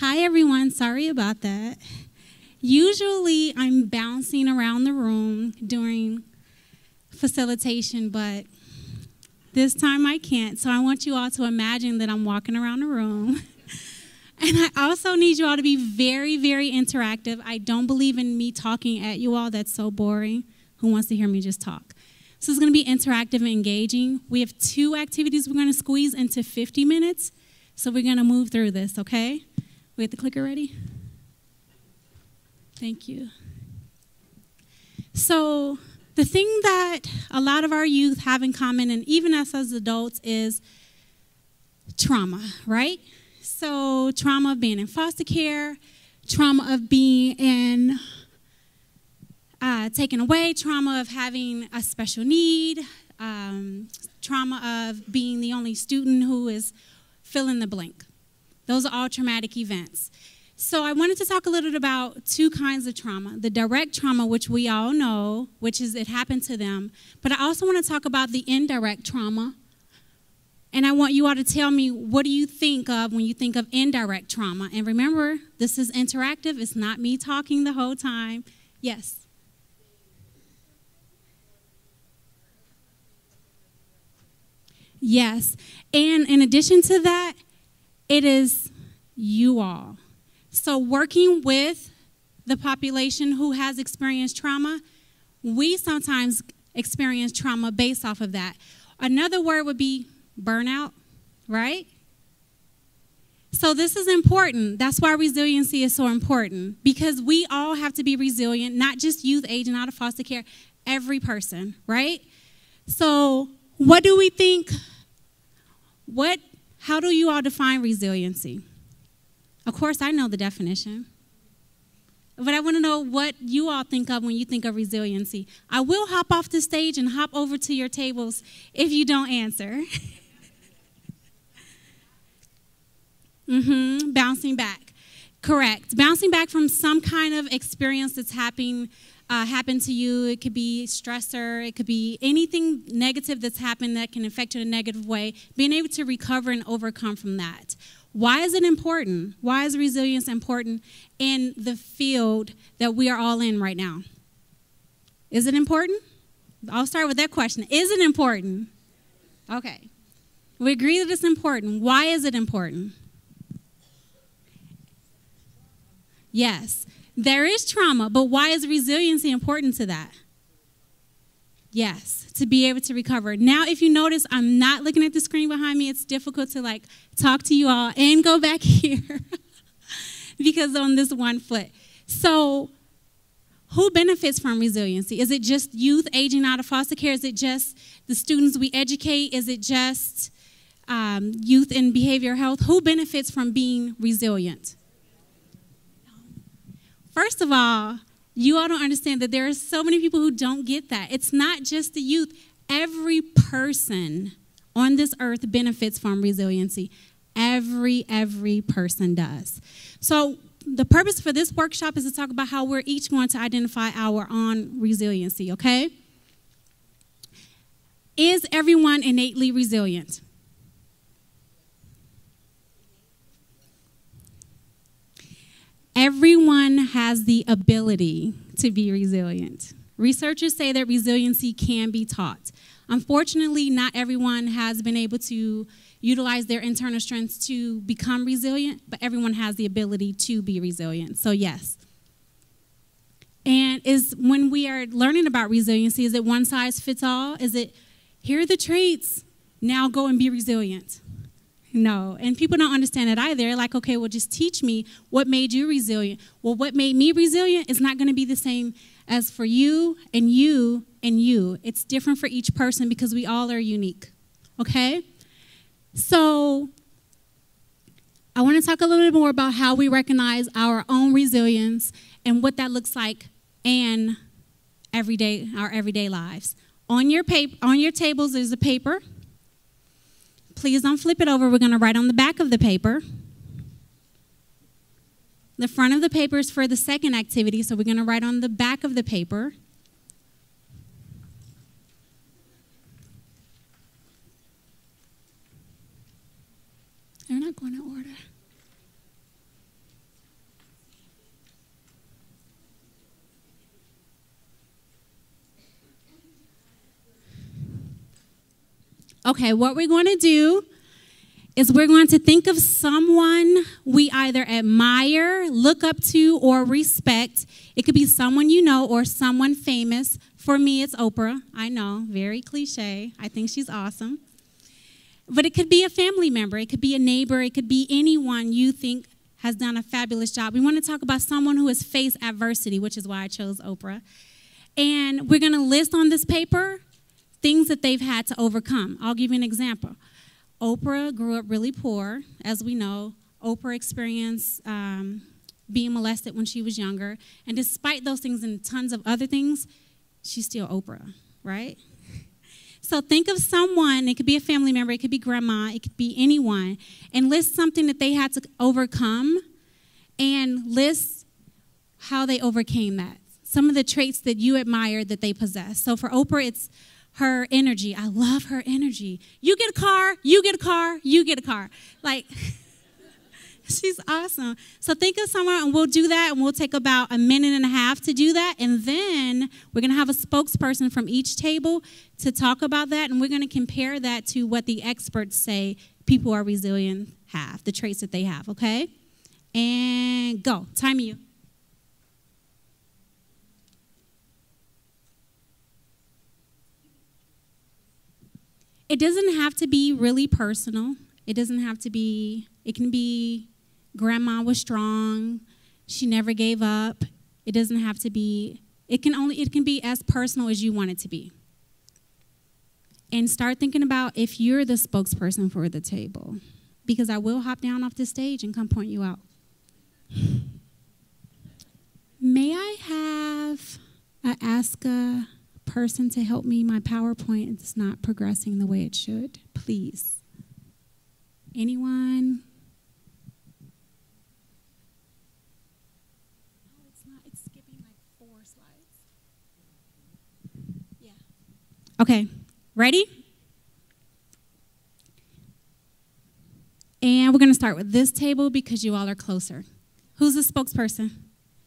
Hi, everyone. Sorry about that. Usually, I'm bouncing around the room during facilitation, but this time I can't. So I want you all to imagine that I'm walking around the room. And I also need you all to be very, very interactive. I don't believe in me talking at you all. That's so boring. Who wants to hear me just talk? So it's going to be interactive and engaging. We have 2 activities we're going to squeeze into 50 minutes. So we're going to move through this, okay? We have the clicker ready? Thank you. So the thing that a lot of our youth have in common, and even us as adults, is trauma, right? So trauma of being in foster care, trauma of being taken away, trauma of having a special need, trauma of being the only student who is fill in the blank. Those are all traumatic events. So I wanted to talk a little bit about 2 kinds of trauma. The direct trauma, which we all know, which is it happened to them. But I also want to talk about the indirect trauma. And I want you all to tell me, what do you think of when you think of indirect trauma? And remember, this is interactive. It's not me talking the whole time. Yes. Yes. And in addition to that, it is you all. So working with the population who has experienced trauma, we sometimes experience trauma based off of that. Another word would be burnout, right? So this is important. That's why resiliency is so important, because we all have to be resilient, not just youth aging out of foster care, every person, right? So what do we think? How do you all define resiliency? Of course, I know the definition. But I want to know what you all think of when you think of resiliency. I will hop off the stage and hop over to your tables if you don't answer. Bouncing back. Correct. Bouncing back from some kind of experience that's happened to you. It could be stressor. It could be anything negative that's happened that can affect you in a negative way. Being able to recover and overcome from that. Why is it important? Why is resilience important in the field that we are all in right now? Is it important? I'll start with that question. Is it important? Okay. We agree that it's important. Why is it important? Yes. There is trauma, but why is resiliency important to that? Yes, to be able to recover. Now, if you notice, I'm not looking at the screen behind me. It's difficult to talk to you all and go back here because on this one foot. So who benefits from resiliency? Is it just youth aging out of foster care? Is it just the students we educate? Is it just youth in behavioral health? Who benefits from being resilient? First of all, you all don't understand that there are so many people who don't get that. It's not just the youth. Every person on this earth benefits from resiliency. Every person does. So the purpose for this workshop is to talk about how we're each going to identify our own resiliency, okay? Is everyone innately resilient? Everyone has the ability to be resilient. Researchers say that resiliency can be taught. Unfortunately, not everyone has been able to utilize their internal strengths to become resilient, but everyone has the ability to be resilient. So yes. And when we are learning about resiliency, is it one size fits all? Is it, here are the traits, now go and be resilient? No, and people don't understand it either. They're like, okay, well, just teach me what made you resilient. Well, what made me resilient is not going to be the same as for you and you and you. It's different for each person because we all are unique, okay? So I want to talk a little bit more about how we recognize our own resilience and what that looks like in our everyday lives. On your tables, there's a paper. Please don't flip it over. We're going to write on the back of the paper. The front of the paper is for the second activity, so we're going to write on the back of the paper. They're not going in order. Okay, what we're going to do is we're going to think of someone we either admire, look up to, or respect. It could be someone you know or someone famous. For me, it's Oprah. I know, very cliche. I think she's awesome. But it could be a family member. It could be a neighbor. It could be anyone you think has done a fabulous job. We want to talk about someone who has faced adversity, which is why I chose Oprah. And we're going to list on this paper things that they've had to overcome. I'll give you an example. Oprah grew up really poor, as we know. Oprah experienced being molested when she was younger. And despite those things and tons of other things, she's still Oprah, right? So think of someone, it could be a family member, it could be grandma, it could be anyone, and list something that they had to overcome and list how they overcame that. Some of the traits that you admire that they possess. So for Oprah, it's her energy. I love her energy. You get a car, you get a car, you get a car. Like, she's awesome. So think of someone, and we'll do that, and we'll take about a minute and a half to do that. And then we're going to have a spokesperson from each table to talk about that, and we're going to compare that to what the experts say people who are resilient have, the traits that they have, okay? And go. Time you. It doesn't have to be really personal. It doesn't have to be, it can be grandma was strong, she never gave up. It doesn't have to be, it can be as personal as you want it to be. And start thinking about if you're the spokesperson for the table, because I will hop down off the stage and come point you out. May I ask a person to help me? My PowerPoint is not progressing the way it should. Please. Anyone? No, it's not. It's skipping like 4 slides. Yeah. Okay. Ready? And we're going to start with this table because you all are closer. Who's the spokesperson?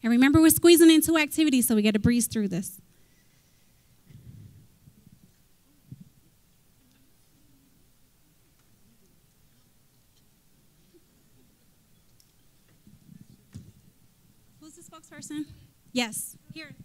And remember, we're squeezing in 2 activities, so we got to breeze through this. Who's the spokesperson? Yes. Here.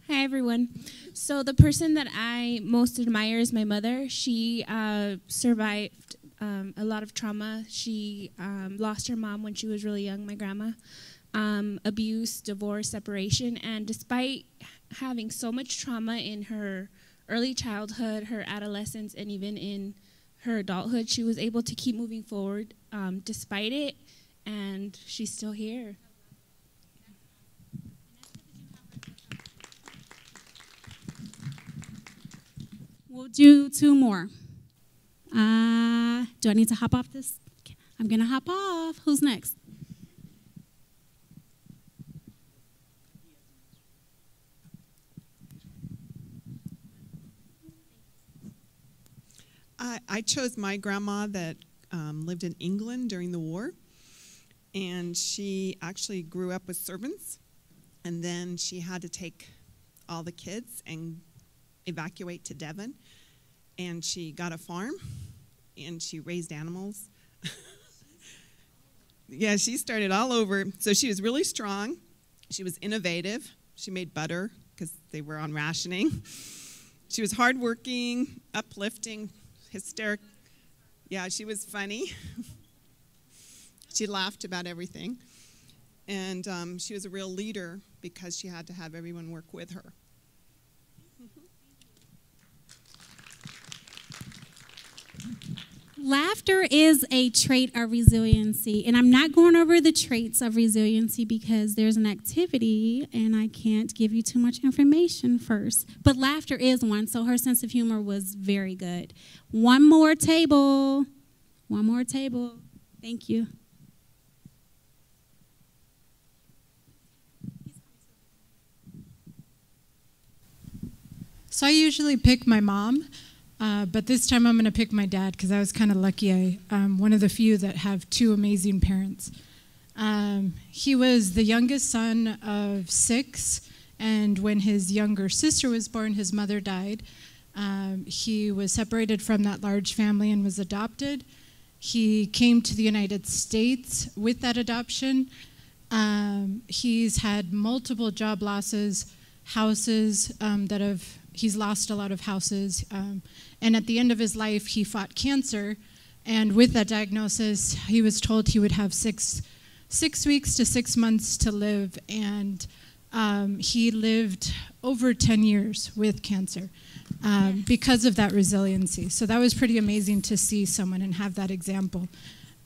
Hi, everyone. So the person that I most admire is my mother. She survived a lot of trauma. She lost her mom when she was really young, my grandma. Abuse, divorce, separation. And despite having so much trauma in her early childhood, her adolescence, and even in her adulthood, she was able to keep moving forward despite it, and she's still here. We'll do 2 more. Do I need to hop off this? I'm going to hop off. Who's next? I chose my grandma that lived in England during the war, and she actually grew up with servants, and then she had to take all the kids and evacuate to Devon, and she got a farm, and she raised animals. Yeah, she started all over. So she was really strong. She was innovative. She made butter because they were on rationing. She was hardworking, uplifting, hysterical. Yeah, she was funny. She laughed about everything. And she was a real leader because she had to have everyone work with her. Laughter is a trait of resiliency, and I'm not going over the traits of resiliency because there's an activity and I can't give you too much information first. But laughter is one, so her sense of humor was very good. One more table. One more table. Thank you. So I usually pick my mom. But this time I'm going to pick my dad because I was kind of lucky. I'm one of the few that have 2 amazing parents. He was the youngest son of 6, And when his younger sister was born, his mother died. He was separated from that large family and was adopted. He came to the United States with that adoption. He's had multiple job losses, houses he's lost a lot of houses. And at the end of his life, he fought cancer. And with that diagnosis, he was told he would have six weeks to 6 months to live. And he lived over 10 years with cancer because of that resiliency. So that was pretty amazing to see someone and have that example.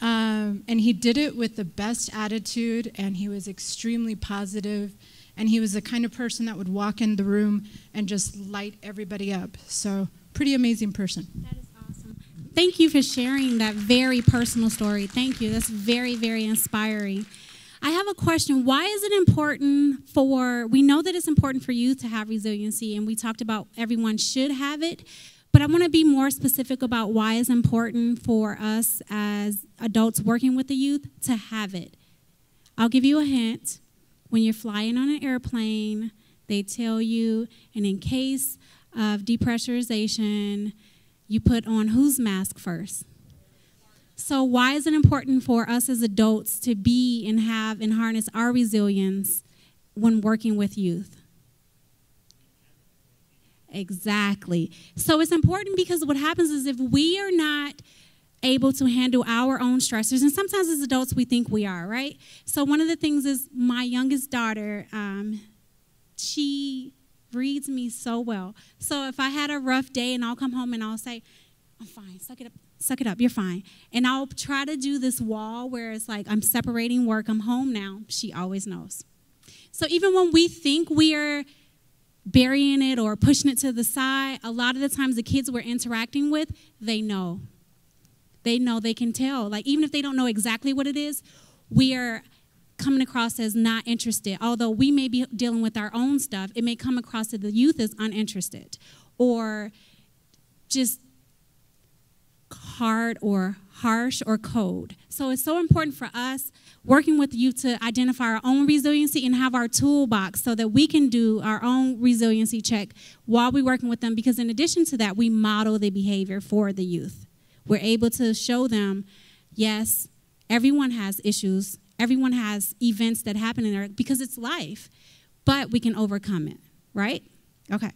And he did it with the best attitude, and he was extremely positive, and he was the kind of person that would walk in the room and just light everybody up. So pretty amazing person. That is awesome. Thank you for sharing that very personal story. Thank you. That's very, very inspiring. I have a question. Why is it important we know that it's important for youth to have resiliency, and we talked about everyone should have it, but I want to be more specific about why it's important for us as adults working with the youth to have it. I'll give you a hint. When you're flying on an airplane, they tell you, and in case of depressurization, you put on whose mask first? So why is it important for us as adults to be and have and harness our resilience when working with youth? Exactly. So it's important because what happens is if we are not able to handle our own stressors, and sometimes as adults we think we are, right? So one of the things is my youngest daughter, she reads me so well. So if I had a rough day and I'll come home and I'll say, I'm fine, suck it up, you're fine. And I'll try to do this wall where it's like I'm separating work, I'm home now. She always knows. So even when we think we are burying it or pushing it to the side, a lot of the times the kids we're interacting with, they know. They know, they can tell. Like even if they don't know exactly what it is, we are coming across as not interested. Although we may be dealing with our own stuff, it may come across that the youth is uninterested or just hard or harsh or cold. So it's so important for us working with youth to identify our own resiliency and have our toolbox so that we can do our own resiliency check while we're working with them, because in addition to that, we model the behavior for the youth. We're able to show them, yes, everyone has issues, everyone has events that happen in there because it's life, but we can overcome it, right? Okay.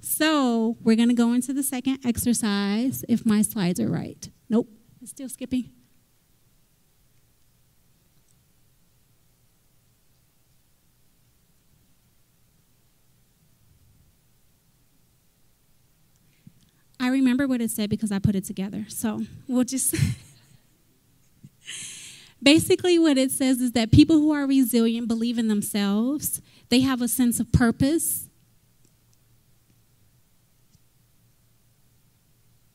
So we're going to go into the second exercise, if my slides are right. Nope, it's still skipping. I remember what it said because I put it together. So we'll just... Basically what it says is that people who are resilient believe in themselves. They have a sense of purpose.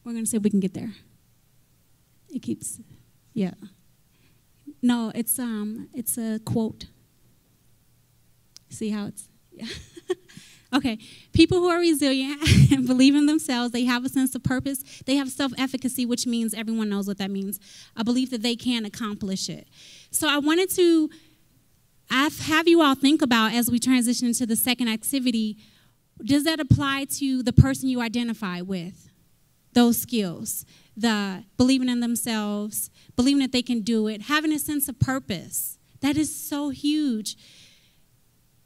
We're going to see if we can get there. It keeps, yeah. No, it's a quote. See how it's, yeah. Okay, people who are resilient and believe in themselves, they have a sense of purpose, they have self-efficacy, which means everyone knows what that means, a belief that they can accomplish it. So I wanted to have you all think about, as we transition into the second activity, does that apply to the person you identify with? Those skills, the believing in themselves, believing that they can do it, having a sense of purpose. That is so huge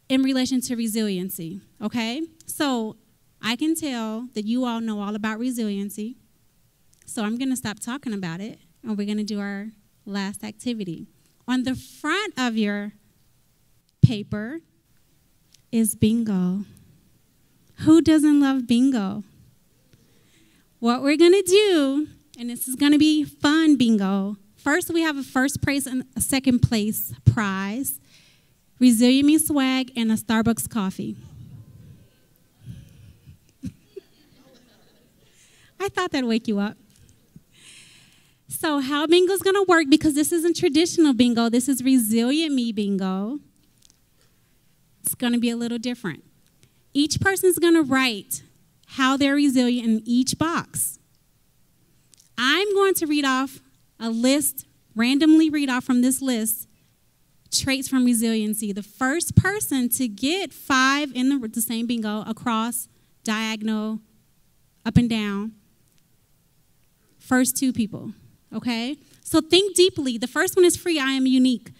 in relation to resiliency, okay? So I can tell that you all know all about resiliency. So I'm going to stop talking about it, and we're going to do our last activity. On the front of your paper is bingo. Who doesn't love bingo? What we're going to do, and this is going to be fun bingo. First, we have a first place and a second place prize. Resilient Me swag, and a Starbucks coffee. I thought that'd wake you up. So how bingo's going to work, because this isn't traditional bingo, this is Resilient Me bingo. It's going to be a little different. Each person's going to write how they're resilient in each box. I'm going to read off a list, randomly read off from this list, traits from resiliency. The first person to get 5 in the same bingo, across, diagonal, up and down. First 2 people, okay? So think deeply. The first one is free, I am unique.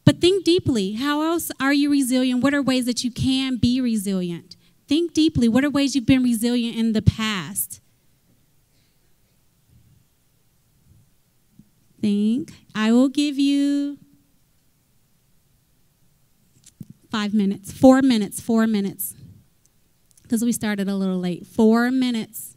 But think deeply. How else are you resilient? What are ways that you can be resilient? Think deeply. What are ways you've been resilient in the past? Think. I will give you 5 minutes. 4 minutes. 4 minutes. Because we started a little late. 4 minutes.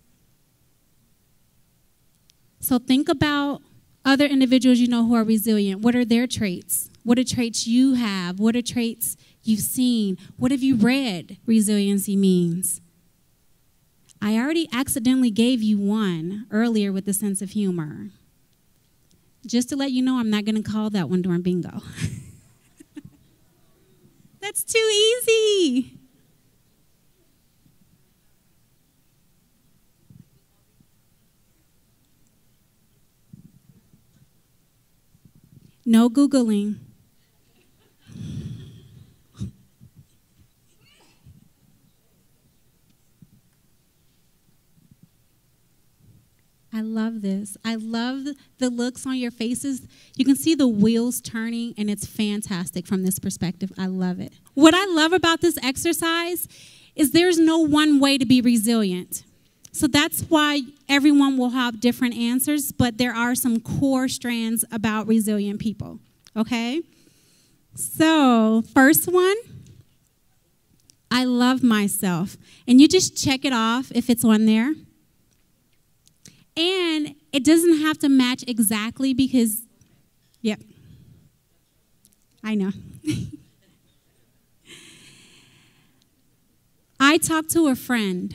So think about other individuals you know who are resilient. What are their traits? What are traits you have? What are traits you've seen? What have you read resiliency means? I already accidentally gave you one earlier with the sense of humor. Just to let you know, I'm not going to call that one during bingo. That's too easy. No Googling. I love this. I love the looks on your faces. You can see the wheels turning, and it's fantastic from this perspective. I love it. What I love about this exercise is there's no one way to be resilient. So that's why everyone will have different answers, but there are some core strands about resilient people, okay? So first one, I love myself. And you just check it off if it's on there. And it doesn't have to match exactly because, yep, I know. I talked to a friend.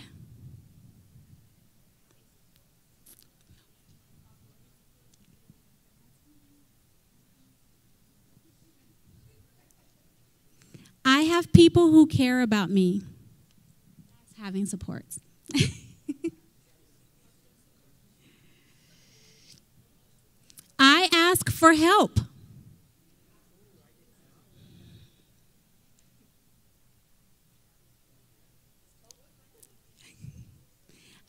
I have people who care about me. That's having supports. I ask for help.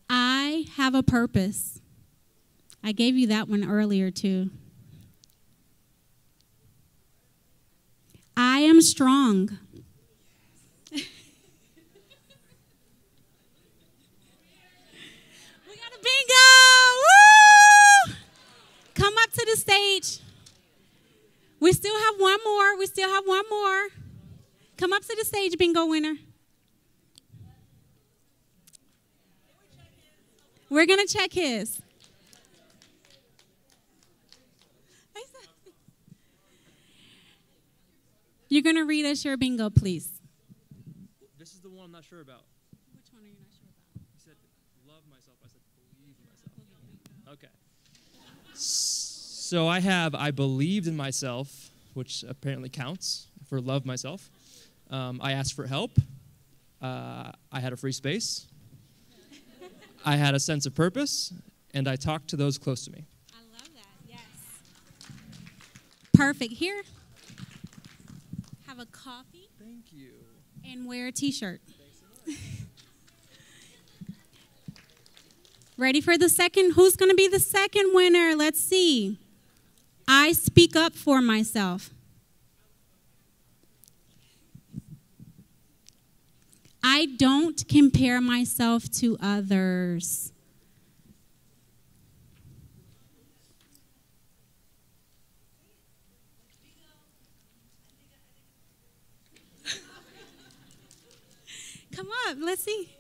I have a purpose. I gave you that one earlier too. I am strong. We got a bingo! Woo! Come up to the stage. We still have one more. We still have one more. Come up to the stage, bingo winner. We're going to check his. You're going to read us your bingo, please. This is the one I'm not sure about. Which one are you not sure about? You said love myself. I said believe in myself. Okay. So I believed in myself, which apparently counts for love myself. I asked for help. I had a free space. I had a sense of purpose, and I talked to those close to me. I love that, yes. Perfect. Here, have a coffee. Thank you. And wear a t-shirt. Ready for the second? Who's going to be the second winner? Let's see. I speak up for myself. I don't compare myself to others. Come up, let's see.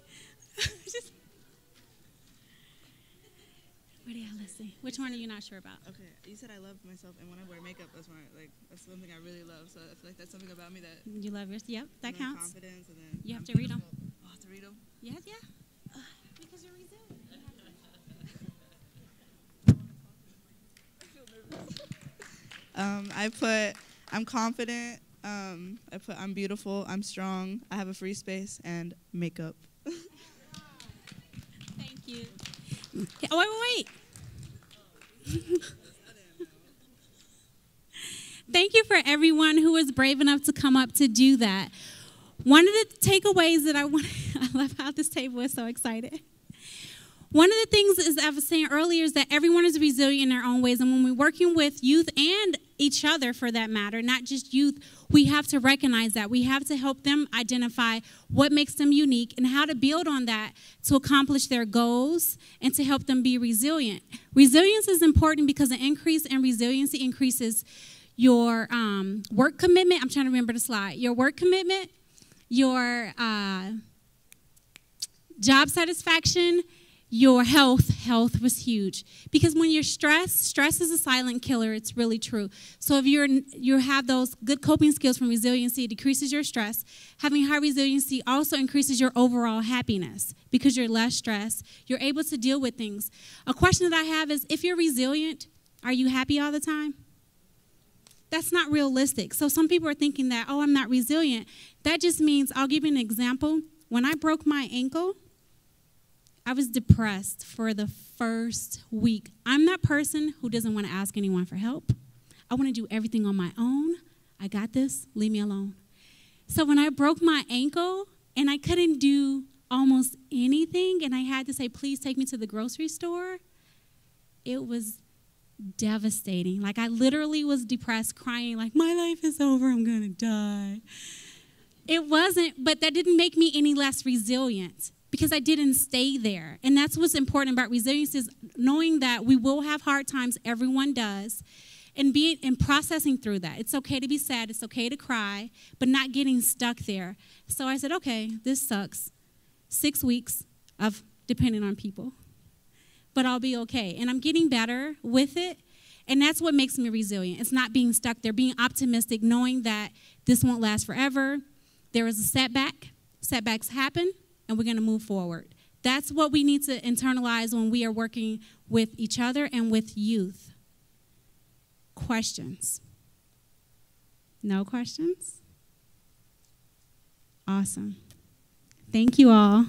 Let's see. Which one are you not sure about? Okay, you said I love myself, and when I wear makeup, that's something I really love. So I feel like that's something about me that you love yours. Yep, that counts. Confidence, and then you have to read them. Oh, I have to read them. Yeah. Because you're resilient. I put I'm confident. I put I'm beautiful. I'm strong. I have a free space and makeup. Thank you. Oh, wait. Thank you for everyone who was brave enough to come up to do that. One of the takeaways that I love how this table is so excited. One of the things, as I was saying earlier, is that everyone is resilient in their own ways. And when we're working with youth and each other, for that matter, not just youth, we have to recognize that. We have to help them identify what makes them unique and how to build on that to accomplish their goals and to help them be resilient. Resilience is important because an increase in resiliency increases your work commitment. I'm trying to remember the slide. Your work commitment, your job satisfaction, your health was huge. Because when you're stress is a silent killer. It's really true. So if you have those good coping skills from resiliency, it decreases your stress. Having high resiliency also increases your overall happiness because you're less stressed. You're able to deal with things. A question that I have is, if you're resilient, are you happy all the time? That's not realistic. So some people are thinking that, oh, I'm not resilient. That just means, I'll give you an example. When I broke my ankle, I was depressed for the first week. I'm that person who doesn't want to ask anyone for help. I want to do everything on my own. I got this. Leave me alone. So when I broke my ankle and I couldn't do almost anything and I had to say, please take me to the grocery store, it was devastating. Like, I literally was depressed, crying like, my life is over. I'm going to die. It wasn't, but that didn't make me any less resilient, because I didn't stay there. And that's what's important about resilience, is knowing that we will have hard times. Everyone does. And processing through that. It's okay to be sad. It's okay to cry, but not getting stuck there. So I said, okay, this sucks. 6 weeks of depending on people. But I'll be okay. And I'm getting better with it. And that's what makes me resilient. It's not being stuck there, being optimistic, knowing that this won't last forever. There is a setback. Setbacks happen. And we're going to move forward. That's what we need to internalize when we are working with each other and with youth. Questions? No questions? Awesome. Thank you all.